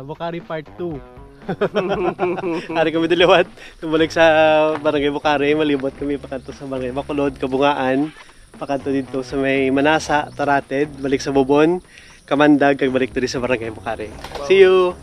Bukhari Part 2. Hari kami diliwat. Tumalik sa Barangay Bukhari. Malibot kami pakanto sa Barangay Bacolod, Kabungaan. Pakanto dito sa may Manasa, Tarated. Balik sa Bobon, Kamandag. Kagbalik dito sa Barangay Bukhari. See you!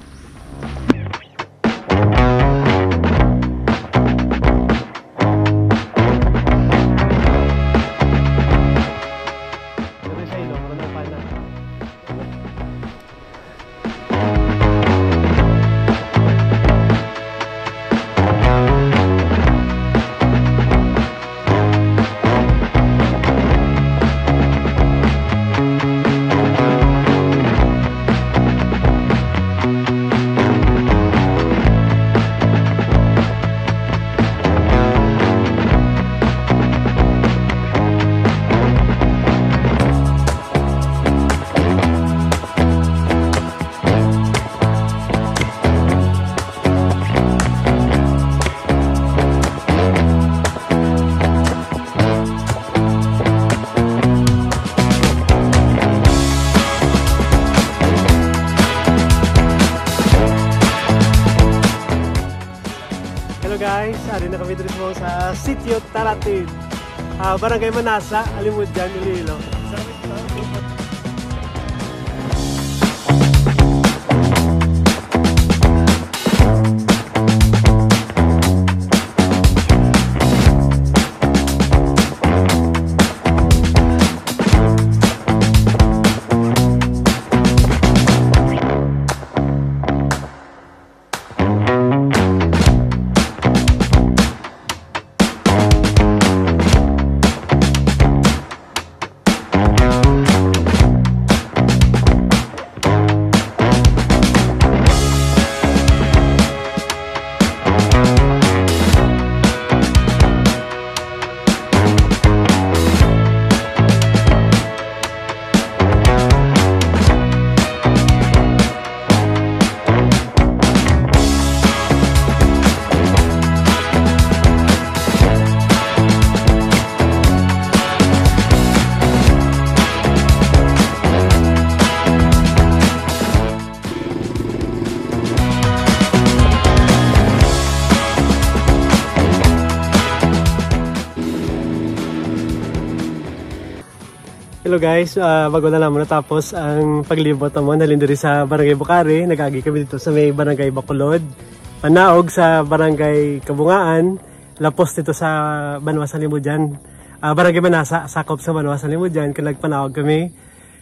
Guys, ari na kami dito sa Sitio Tarated, Barangay Manasa, Alimudjan, Iloilo. Hello guys, bago na lang muna tapos ang paglibot naman halin diri sa Barangay Bukhari. Nagagi kami dito sa may Barangay Bacolod, Panaog sa Barangay Kabungaan, lapos dito sa Banwas Alimudjan, Barangay Manasa, sakop sa Banwas Alimudjan. Kaya nagpanaog kami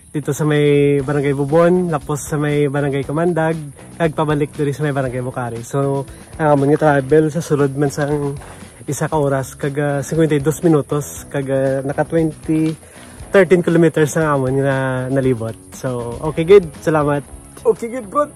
dito sa may Barangay Bubon, lapos sa may Barangay Kamandag, kag pabalik diri sa may Barangay Bukhari. So, ang mga travel sa sulod man sang isa ka oras kag 52 minutos kag naka 13 kilometers ang amon na nalibot. So, okay good. Salamat. Okay good bro.